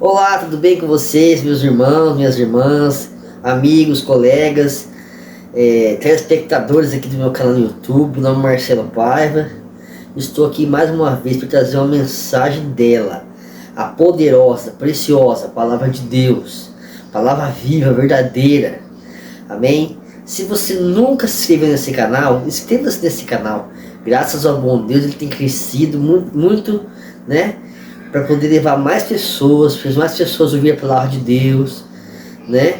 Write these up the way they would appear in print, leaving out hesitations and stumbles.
Olá, tudo bem com vocês, meus irmãos, minhas irmãs, amigos, colegas, telespectadores aqui do meu canal no YouTube? Meu nome é Marcelo Paiva. Estou aqui mais uma vez para trazer uma mensagem dela, a poderosa, preciosa Palavra de Deus, palavra viva, verdadeira. Amém? Se você nunca se inscreveu nesse canal, inscreva-se nesse canal. Graças ao bom Deus, ele tem crescido muito, né? Para poder levar mais pessoas ouvir a palavra de Deus, né?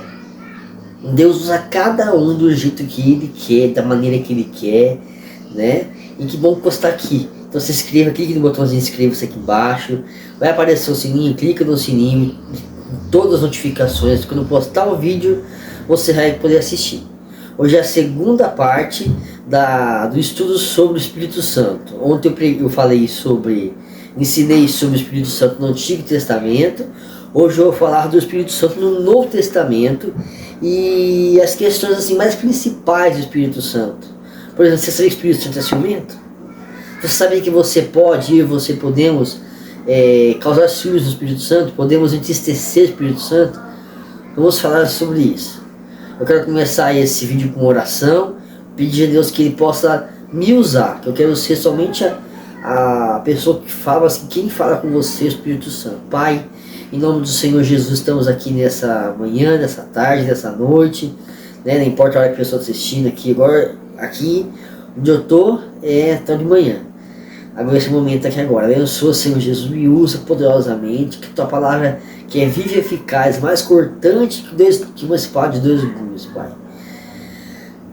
Deus usa cada um do jeito que Ele quer, da maneira que Ele quer, né? E que bom que você está aqui. Então se inscreva, clique no botãozinho inscreva-se aqui embaixo. Vai aparecer o sininho, clica no sininho, todas as notificações. Quando eu postar um vídeo, você vai poder assistir. Hoje é a segunda parte do estudo sobre o Espírito Santo. Ontem eu ensinei sobre o Espírito Santo no Antigo Testamento. Hoje eu vou falar do Espírito Santo no Novo Testamento e as questões assim mais principais do Espírito Santo. Por exemplo, você sabia que o Espírito Santo é ciumento? Você sabia que você podemos causar ciúmes no Espírito Santo? Podemos entristecer o Espírito Santo? Vamos falar sobre isso. Eu quero começar esse vídeo com uma oração, pedir a Deus que Ele possa me usar, que eu quero ser somente a pessoa que fala, assim, quem fala com você, o Espírito Santo. Pai, em nome do Senhor Jesus, estamos aqui nessa manhã, nessa tarde, nessa noite, né? Não importa a hora que a pessoa está assistindo aqui, agora, aqui onde eu estou, tá de manhã. Agora esse momento aqui agora, abençoa, Senhor Jesus, me usa poderosamente, que tua palavra, que é viva e eficaz, mais cortante que uma espada de dois gumes, Pai.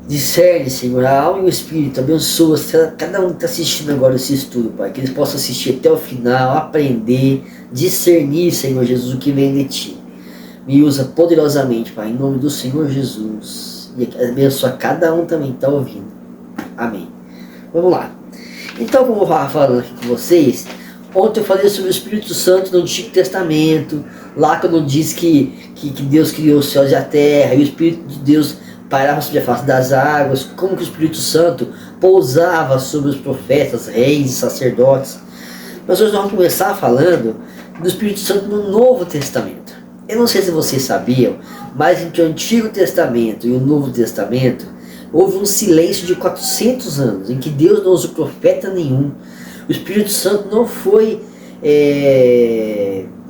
Discerne, Senhor, a alma e o Espírito, abençoa cada um que está assistindo agora esse estudo, Pai, que eles possam assistir até o final, aprender, discernir, Senhor Jesus, o que vem de Ti. Me usa poderosamente, Pai, em nome do Senhor Jesus, e abençoa cada um também que está ouvindo. Amém. Vamos lá. Então, como eu estava falando aqui com vocês, ontem eu falei sobre o Espírito Santo no Antigo Testamento, lá quando diz que Deus criou os céus e a terra, e o Espírito de Deus pairava sobre a face das águas, como que o Espírito Santo pousava sobre os profetas, reis e sacerdotes. Mas hoje nós vamos começar falando do Espírito Santo no Novo Testamento. Eu não sei se vocês sabiam, mas entre o Antigo Testamento e o Novo Testamento, houve um silêncio de 400 anos, em que Deus não usou profeta nenhum. O Espírito Santo não foi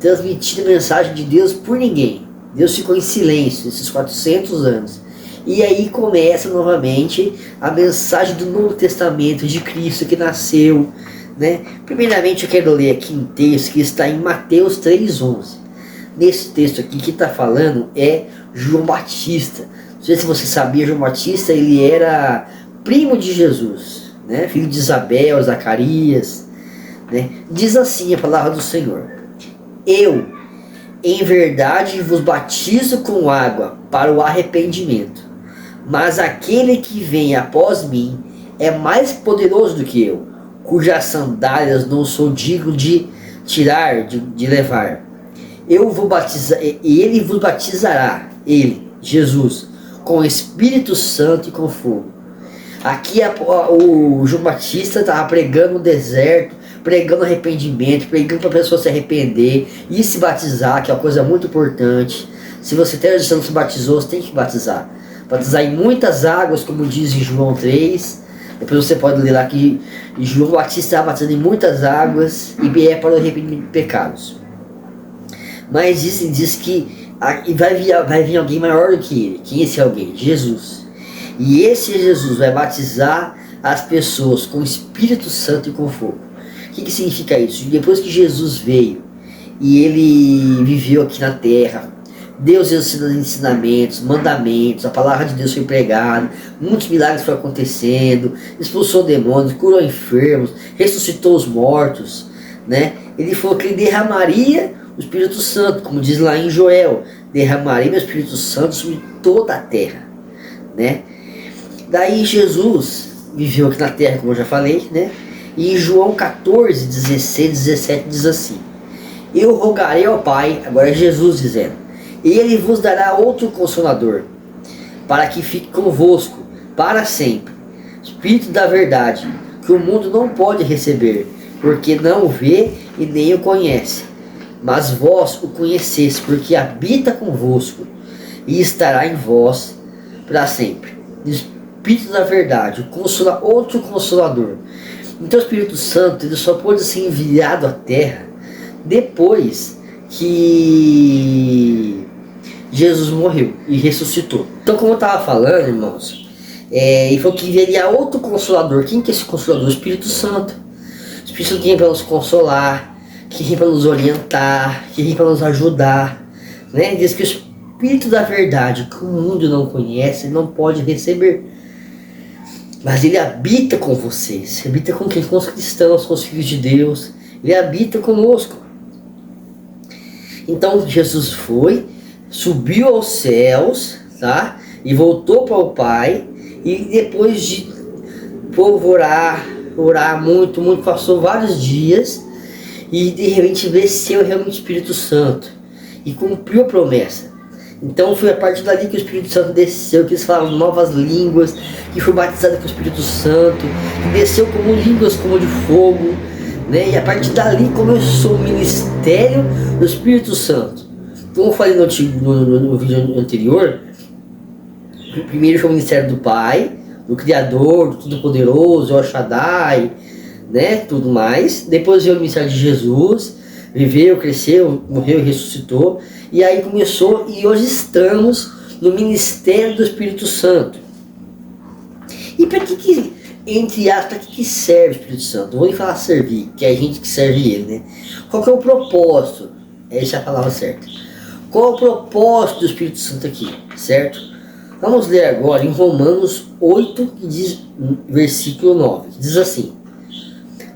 transmitido a mensagem de Deus por ninguém. Deus ficou em silêncio esses 400 anos. E aí começa novamente a mensagem do Novo Testamento de Cristo que nasceu, né? Primeiramente eu quero ler aqui um texto que está em Mateus 3,11. Nesse texto aqui que está falando é João Batista. Não sei se você sabia, João Batista ele era primo de Jesus, né? Filho de Isabel, Zacarias, né? Diz assim a palavra do Senhor: Eu, em verdade, vos batizo com água para o arrependimento, mas aquele que vem após mim é mais poderoso do que eu, cujas sandálias não sou digno de tirar, de levar. Eu vou batizar, e ele vos batizará, ele, Jesus, com o Espírito Santo e com fogo. Aqui o João Batista estava pregando no deserto, pregando arrependimento, pregando para a pessoa se arrepender e se batizar, que é uma coisa muito importante. Se você até já não se batizou, você tem que batizar. Batizar em muitas águas, como diz em João 3. Depois você pode ler lá que João Batista estava batizando em muitas águas e é para o arrependimento de pecados. Mas diz que vai vir alguém maior do que ele. Quem é esse alguém? Jesus. E esse Jesus vai batizar as pessoas com o Espírito Santo e com fogo. O que significa isso? Depois que Jesus veio e ele viveu aqui na terra, Deus ensinou ensinamentos, mandamentos, a palavra de Deus foi pregada, muitos milagres foram acontecendo, expulsou demônios, curou enfermos, ressuscitou os mortos, né? Ele falou que ele derramaria o Espírito Santo, como diz lá em Joel: derramaria o Espírito Santo sobre toda a terra, né? Daí Jesus viveu aqui na terra, como eu já falei, né? E em João 14, 16, 17 diz assim: Eu rogarei ao Pai, agora é Jesus dizendo, e Ele vos dará outro Consolador, para que fique convosco para sempre, Espírito da verdade, que o mundo não pode receber, porque não o vê e nem o conhece. mas vós o conheceis, porque habita convosco e estará em vós para sempre. O Espírito da verdade, outro Consolador. Então o Espírito Santo ele só pode ser enviado à Terra depois que Jesus morreu e ressuscitou. Então, como eu estava falando, irmãos, ele falou que enviaria outro Consolador. Quem que é esse Consolador? O Espírito Santo. O Espírito Santo vem para nos consolar, que vem para nos orientar, que vem para nos ajudar, né? Diz que o Espírito da verdade, que o mundo não conhece, não pode receber. Mas ele habita com vocês. Ele habita com quem? Com os cristãos, com os filhos de Deus. Ele habita conosco. Então Jesus foi, subiu aos céus, tá? E voltou para o Pai. E depois de orar muito, passou vários dias. E de repente desceu realmente o Espírito Santo. E cumpriu a promessa. Então foi a partir dali que o Espírito Santo desceu, que eles falaram novas línguas, que foi batizado com o Espírito Santo, que desceu como línguas como de fogo, né? E a partir dali começou o ministério do Espírito Santo. Como eu falei no vídeo anterior, primeiro foi o ministério do Pai, do Criador, do Todo-Poderoso, El Shaddai, né? Tudo mais. Depois veio o ministério de Jesus, viveu, cresceu, morreu e ressuscitou. E aí começou, e hoje estamos no ministério do Espírito Santo. E para que entre aspas, para que serve o Espírito Santo? Não vou nem falar servir, que é a gente que serve ele, né? Qual que é o propósito? Essa é a palavra certa. Qual é o propósito do Espírito Santo aqui, certo? Vamos ler agora em Romanos 8, que diz, versículo 9, que diz assim: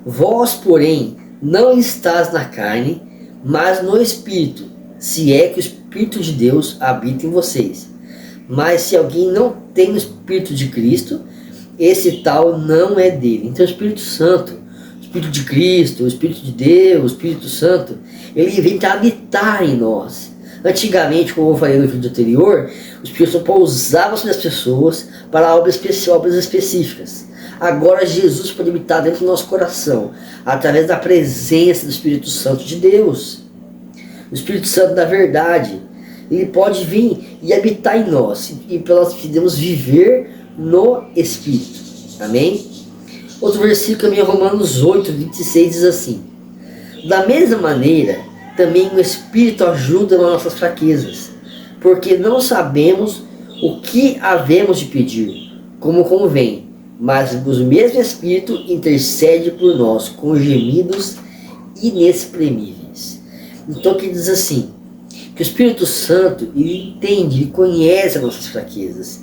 vós, porém, não estás na carne, mas no Espírito, se é que o Espírito de Deus habita em vocês. Mas se alguém não tem o Espírito de Cristo, esse tal não é dele. Então o Espírito Santo, o Espírito de Cristo, o Espírito de Deus, o Espírito Santo, ele vem para habitar em nós. Antigamente, como eu falei no vídeo anterior, o Espírito Santo pousava sobre as pessoas para obras específicas. Agora Jesus pode habitar dentro do nosso coração, através da presença do Espírito Santo de Deus. O Espírito Santo da verdade, ele pode vir e habitar em nós, e nós podemos viver no Espírito. Amém? Outro versículo também é Romanos 8, 26, diz assim: da mesma maneira, também o Espírito ajuda nas nossas fraquezas, porque não sabemos o que havemos de pedir, como convém, mas o mesmo Espírito intercede por nós com gemidos inexprimíveis. Então que diz assim, que o Espírito Santo ele entende, ele conhece as nossas fraquezas,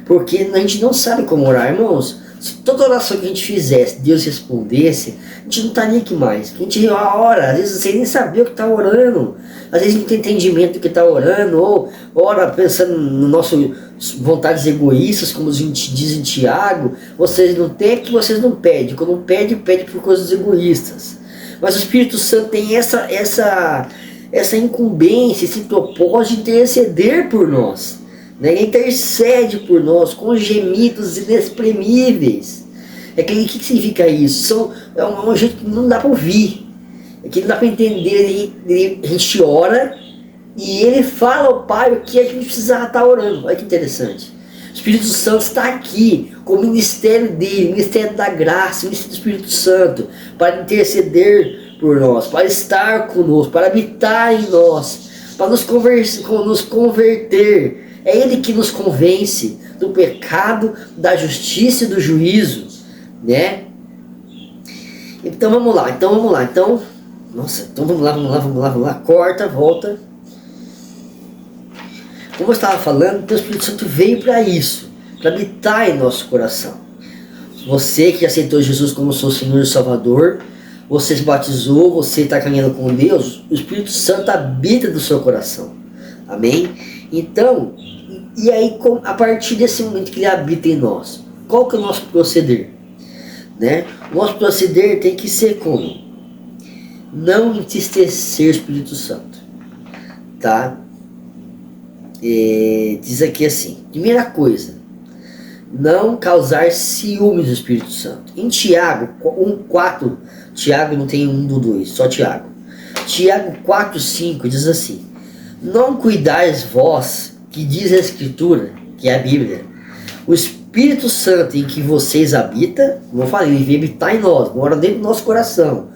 porque a gente não sabe como orar, irmãos. Se toda oração que a gente fizesse, Deus respondesse, a gente não estaria aqui mais. A gente ora, às vezes você nem sabia o que está orando, às vezes não tem entendimento do que está orando, ou ora pensando no nosso vontades egoístas, como diz em Tiago, vocês não têm porque vocês não pedem. Quando não pede, pede por coisas egoístas. Mas o Espírito Santo tem essa incumbência, esse propósito de interceder por nós, né? Ele intercede por nós com gemidos inexprimíveis. O que significa isso? É um jeito que não dá para ouvir, é que não dá para entender. A gente ora e ele fala ao Pai o que a gente precisa estar orando. Olha que interessante. O Espírito Santo está aqui com o ministério dele, o ministério da graça, o ministério do Espírito Santo, para interceder por nós, para estar conosco, para habitar em nós, para nos converter. É ele que nos convence do pecado, da justiça e do juízo, né? Então vamos lá. Vamos lá, corta, volta. Como eu estava falando, então o Espírito Santo veio para isso, para habitar em nosso coração. Você que aceitou Jesus como seu Senhor e Salvador, você se batizou, você está caminhando com Deus, o Espírito Santo habita do seu coração. Amém? Então, e aí a partir desse momento que ele habita em nós, qual que é o nosso proceder? Né? O nosso proceder tem que ser como? Não entristecer o Espírito Santo. Tá? Diz aqui assim, primeira coisa, não causar ciúmes do Espírito Santo. Em Tiago 1,4, Tiago não tem 1 do 2, só Tiago. Tiago 4,5 diz assim: não cuidais vós, que diz a Escritura, que é a Bíblia, o Espírito Santo em que vocês habitam, como eu falei, ele vem habitar em nós, mora dentro do nosso coração,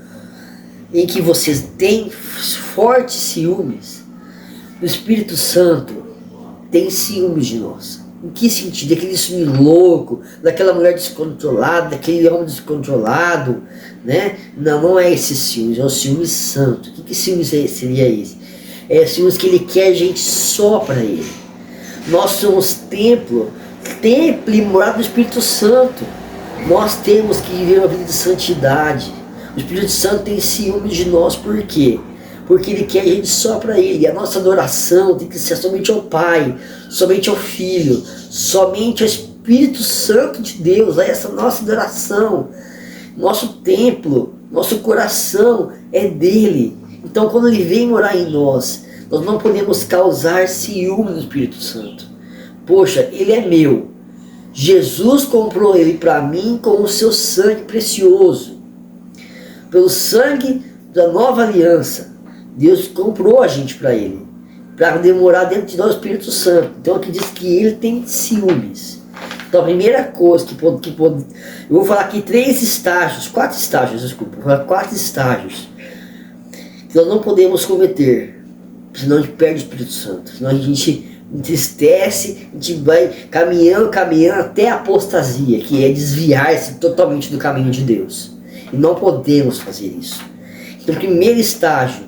em que vocês têm fortes ciúmes. O Espírito Santo tem ciúmes de nós. Em que sentido? Aquele ciúme louco, daquela mulher descontrolada, daquele homem descontrolado, né? Não, não é esse ciúme, é o ciúme santo. Que ciúme seria esse? É ciúmes que ele quer a gente só para ele. Nós somos templo e morada do Espírito Santo. Nós temos que viver uma vida de santidade. O Espírito Santo tem ciúmes de nós, por quê? Porque ele quer a gente só para ele. A nossa adoração tem que ser somente ao Pai, somente ao Filho, somente ao Espírito Santo de Deus. Essa nossa adoração, nosso templo, nosso coração é dele. Então quando ele vem morar em nós, nós não podemos causar ciúme no Espírito Santo. Poxa, ele é meu. Jesus comprou ele para mim com o seu sangue precioso. Pelo sangue da nova aliança, Deus comprou a gente para ele, para demorar dentro de nós o Espírito Santo. Então aqui diz que ele tem ciúmes. Então a primeira coisa que pode, eu vou falar aqui quatro estágios que nós não podemos cometer, senão a gente perde o Espírito Santo, senão a gente entristece, a gente vai caminhando até a apostasia, que é desviar-se totalmente do caminho de Deus. E não podemos fazer isso. Então o primeiro estágio,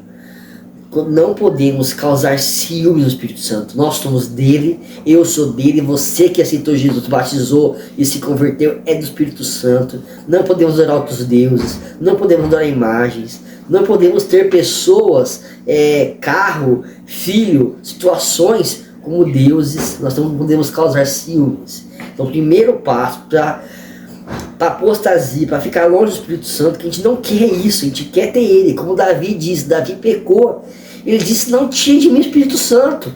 não podemos causar ciúme no Espírito Santo. Nós somos dele, eu sou dele, você que aceitou Jesus, batizou e se converteu é do Espírito Santo. Não podemos adorar outros deuses, não podemos adorar imagens, não podemos ter pessoas, carro, filho, situações como deuses. Nós não podemos causar ciúmes. Então o primeiro passo para apostasia, para ficar longe do Espírito Santo, que a gente não quer isso, a gente quer ter ele, como Davi disse. Davi pecou, ele disse: não tire de mim o Espírito Santo,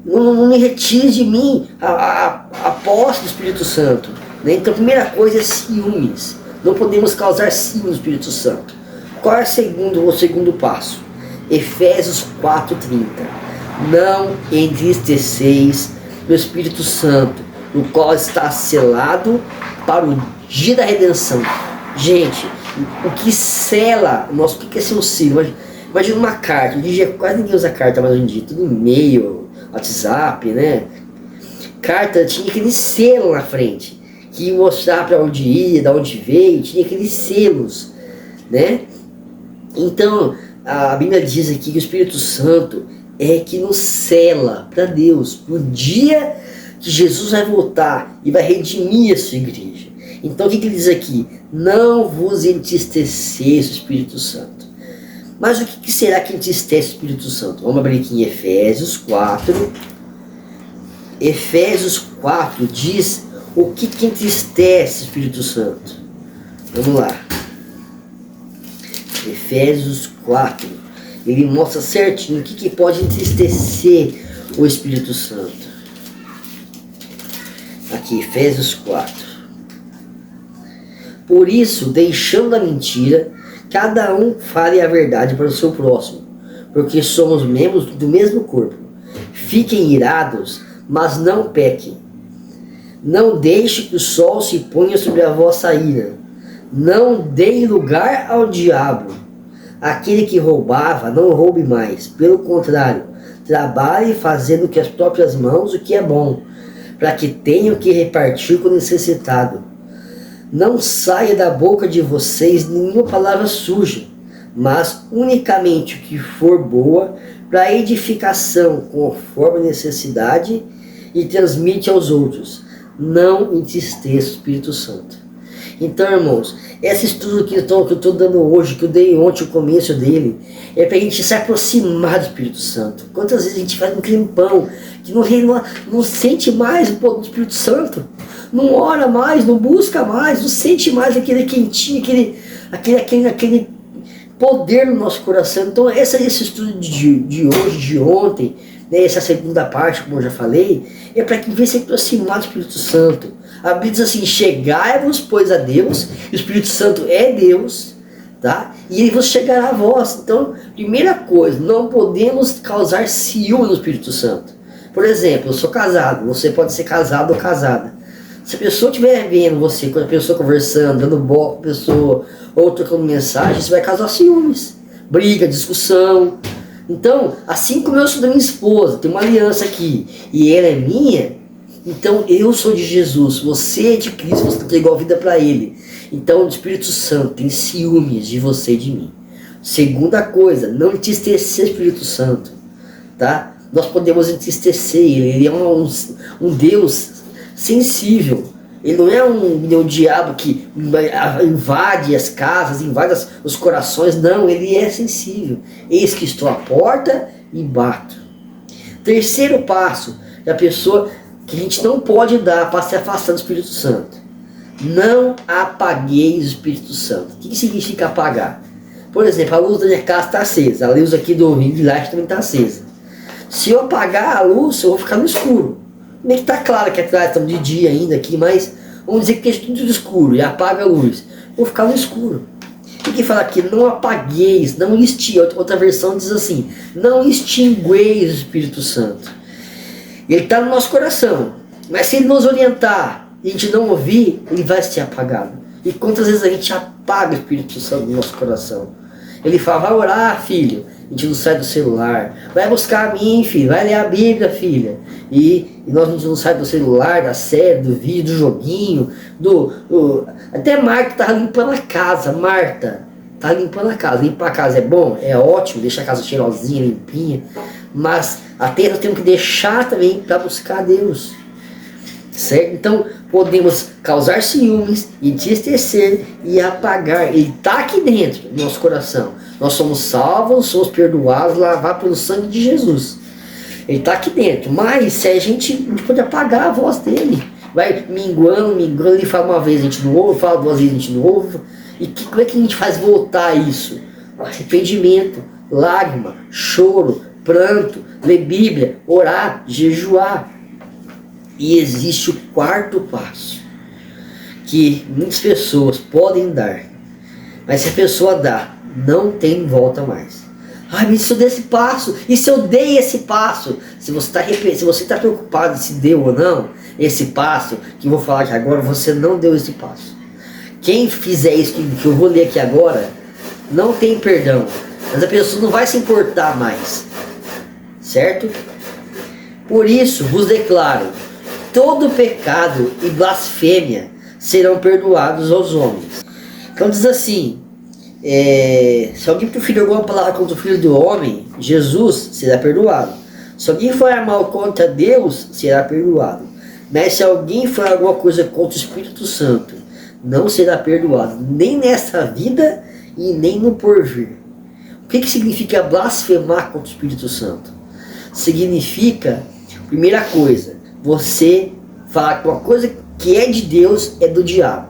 não me retire de mim a posse do Espírito Santo, né? Então a primeira coisa é ciúmes. Não podemos causar ciúmes no Espírito Santo. Qual é o segundo passo? Efésios 4:30: não entristeceis o Espírito Santo, o qual está selado para o dia da redenção. Gente, o que sela o nosso, o que é ser um selo? Imagina uma carta. Hoje em dia quase ninguém usa carta mais hoje em dia, tudo e-mail, WhatsApp, né? Carta tinha aquele selo na frente que ia mostrar para onde ia, da onde veio, tinha aqueles selos, né? Então a Bíblia diz aqui que o Espírito Santo é que nos sela para Deus, pro dia que Jesus vai voltar e vai redimir a sua igreja. Então o que ele diz aqui? Não vos entristeceis o Espírito Santo. Mas o que será que entristece o Espírito Santo? Vamos abrir aqui em Efésios 4. Efésios 4 diz o que entristece o Espírito Santo. Vamos lá. Efésios 4. Ele mostra certinho o que pode entristecer o Espírito Santo. Aqui, Efésios 4. Por isso, deixando a mentira, cada um fale a verdade para o seu próximo, porque somos membros do mesmo corpo. Fiquem irados, mas não pequem. Não deixe que o sol se ponha sobre a vossa ira. Não deem lugar ao diabo. Aquele que roubava, não roube mais. Pelo contrário, trabalhe fazendo com as próprias mãos o que é bom, para que tenham que repartir com o necessitado. Não saia da boca de vocês nenhuma palavra suja, mas unicamente o que for boa, para edificação conforme a necessidade, e transmite aos outros. Não entristeça o Espírito Santo. Então, irmãos, esse estudo que eu estou dando hoje, que eu dei ontem, o começo dele, é para a gente se aproximar do Espírito Santo. Quantas vezes a gente faz um climpão, que não sente mais o poder do Espírito Santo, não ora mais, não busca mais, não sente mais aquele quentinho, aquele poder no nosso coração. Então esse estudo de hoje, de ontem, né, essa segunda parte, como eu já falei, é para que venha se aproximar do Espírito Santo. A Bíblia diz assim: chegai-vos, pois, a Deus. O Espírito Santo é Deus, tá? E ele vos chegará a vós. Então, primeira coisa, não podemos causar ciúme no Espírito Santo. Por exemplo, eu sou casado, você pode ser casado ou casada. Se a pessoa estiver vendo você com a pessoa conversando, dando bola com a pessoa, ou trocando mensagem, você vai causar ciúmes, briga, discussão. Então, assim como eu sou da minha esposa, tem uma aliança aqui, e ela é minha, então eu sou de Jesus, você é de Cristo, você entregou a vida para Ele. Então o Espírito Santo tem ciúmes de você e de mim. Segunda coisa, não entristecer o Espírito Santo, tá? Nós podemos entristecer Ele, Ele é um Deus sensível. Ele não é um diabo que invade as casas, invade os corações, não, ele é sensível. Eis que estou à porta e bato. Terceiro passo, a pessoa que a gente não pode dar para se afastar do Espírito Santo. Não apagueis o Espírito Santo. O que significa apagar? Por exemplo, a luz da minha casa está acesa, a luz aqui do ring light também está acesa. Se eu apagar a luz, eu vou ficar no escuro. Nem que está claro que atrás estamos de dia ainda aqui, mas vamos dizer que esteja tudo escuro e apaga a luz. Eu vou ficar no escuro. O que fala aqui? Não apagueis, não extingueis. Outra versão diz assim: não extingueis o Espírito Santo. Ele está no nosso coração, mas se ele nos orientar e a gente não ouvir, ele vai ser apagado. E quantas vezes a gente apaga o Espírito Santo no nosso coração? Ele fala: vai orar, filho. A gente não sai do celular. Vai buscar a mim, filho. Vai ler a Bíblia, filha. E nós não sai do celular, da série, do vídeo, do joguinho. Até Marta estava limpando a casa. Marta está limpando a casa. Limpar a casa é bom? É ótimo. Deixar a casa cheirosinha, limpinha. Mas até nós temos que deixar também para buscar a Deus. Certo? Então podemos causar ciúmes, entristecer e apagar. Ele está aqui dentro do nosso coração. Nós somos salvos, somos perdoados, lavados pelo sangue de Jesus. Ele está aqui dentro. Mas se a gente pode apagar a voz dele. Vai minguando, ele fala uma vez, a gente não ouve, fala duas vezes, a gente não ouve. E como é que a gente faz voltar isso? Arrependimento, lágrima, choro, pranto, ler Bíblia, orar, jejuar. E existe o quarto passo, que muitas pessoas podem dar, mas se a pessoa dá, não tem volta mais. Ai, mas se eu der esse passo, e se eu dei esse passo? Se você está preocupado se deu ou não esse passo, que eu vou falar aqui agora, você não deu esse passo. Quem fizer isso que eu vou ler aqui agora, não tem perdão, mas a pessoa não vai se importar mais, certo? Por isso vos declaro: todo pecado e blasfêmia serão perdoados aos homens. Então diz assim, se alguém proferir alguma palavra contra o Filho do Homem, Jesus, será perdoado. Se alguém falar mal contra Deus, será perdoado. Mas se alguém falar alguma coisa contra o Espírito Santo, não será perdoado, nem nesta vida e nem no porvir. O que significa blasfemar contra o Espírito Santo? Significa, primeira coisa, você falar que uma coisa que é de Deus é do diabo,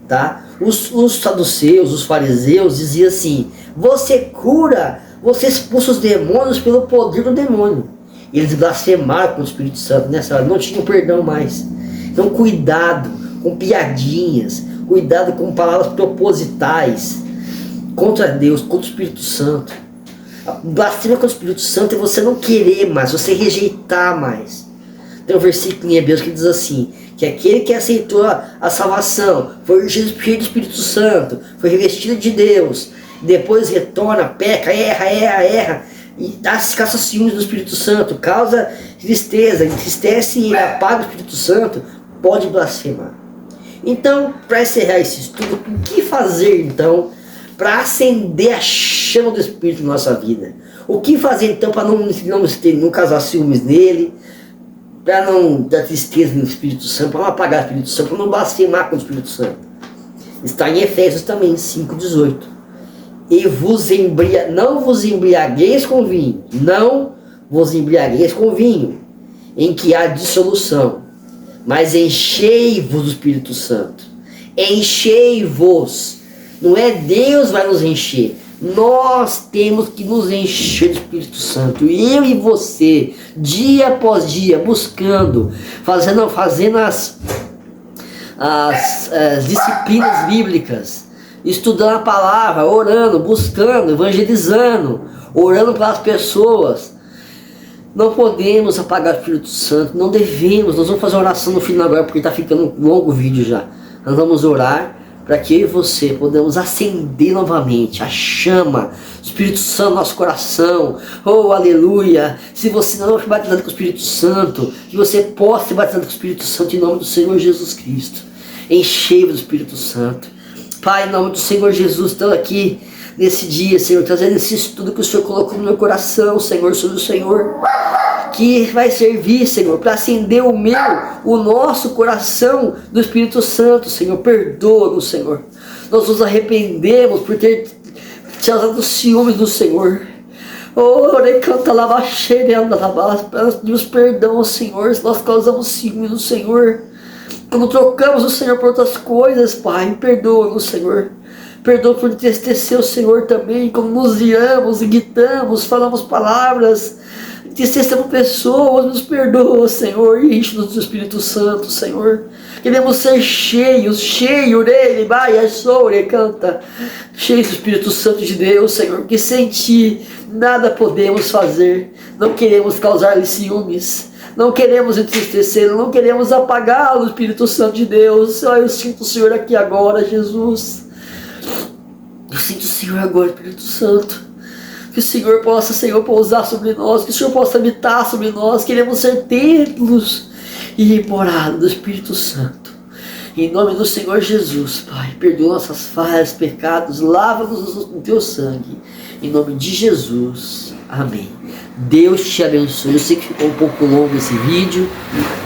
tá? Os saduceus, os fariseus diziam assim: você cura, você expulsa os demônios pelo poder do demônio. Eles blasfemaram com o Espírito Santo nessa hora, não tinham perdão mais. Então cuidado com piadinhas, cuidado com palavras propositais contra Deus, contra o Espírito Santo. Blasfêmia contra o Espírito Santo é você não querer mais, você rejeitar mais. Tem um versículo em Hebreus que diz assim, que aquele que aceitou a salvação, foi cheio do Espírito Santo, foi revestido de Deus, depois retorna, peca, erra, e caça ciúmes do Espírito Santo, causa tristeza, entristece e apaga o Espírito Santo, pode blasfemar. Então, para encerrar esse estudo, o que fazer então para acender a chama do Espírito na nossa vida? O que fazer então para não causar ciúmes nele, para não dar tristeza no Espírito Santo, para não apagar o Espírito Santo, para não blasfemar com o Espírito Santo? Está em Efésios também, 5,18. E não vos embriagueis com vinho, não vos embriagueis com vinho, em que há dissolução, mas enchei-vos do Espírito Santo. Enchei-vos. Não é Deus vai nos encher. Nós temos que nos encher do Espírito Santo. Eu e você, dia após dia, buscando, fazendo as disciplinas bíblicas. estudando a palavra, orando, buscando, evangelizando, orando pelas pessoas. Não podemos apagar o Espírito Santo, não devemos. Nós vamos fazer uma oração no final agora, porque está ficando um longo o vídeo já. Nós vamos orar para que eu e você podamos acender novamente a chama do Espírito Santo no nosso coração. Oh, aleluia! Se você não foi batizado com o Espírito Santo, que você possa ser batizado com o Espírito Santo em nome do Senhor Jesus Cristo. Enchei-vos do Espírito Santo. Pai, em nome do Senhor Jesus, estamos aqui nesse dia, Senhor, trazendo esse estudo que o Senhor colocou no meu coração, Senhor, sobre o Senhor, que vai servir, Senhor, para acender o nosso coração do Espírito Santo, Senhor. Perdoa-nos, Senhor. Nós nos arrependemos por ter causado ciúmes do Senhor. Oh, recanta lava cheia, nós pedimos perdão, Senhor, se nós causamos ciúmes do Senhor. Quando trocamos o Senhor por outras coisas, Pai, perdoa-nos, Senhor. Perdoa por entristecer o Senhor também, quando nos iramos, gritamos, falamos palavras, entristecemos pessoas. Nos perdoa, Senhor, e enche-nos do Espírito Santo, Senhor. Queremos ser cheios dele, vai, soure, canta, cheios do Espírito Santo de Deus, Senhor, que sem Ti nada podemos fazer. Não queremos causar-lhe ciúmes, não queremos entristecer, não queremos apagá-lo, o Espírito Santo de Deus. Eu sinto o Senhor aqui agora, Jesus. Eu sinto o Senhor agora, Espírito Santo. Que o Senhor possa, Senhor, pousar sobre nós, que o Senhor possa habitar sobre nós. Queremos ser templos e morada do Espírito Santo. Em nome do Senhor Jesus, Pai, perdoa nossas falhas, pecados, lava-nos no Teu sangue. Em nome de Jesus, amém. Deus te abençoe. Eu sei que ficou um pouco longo esse vídeo,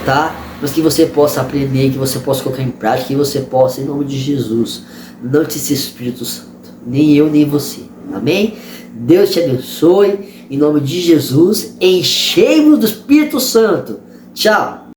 tá? Mas que você possa aprender, que você possa colocar em prática, que você possa, em nome de Jesus, não te esqueça do Espírito Santo. Nem eu, nem você. Amém? Deus te abençoe. Em nome de Jesus, enchei-vos do Espírito Santo. Tchau.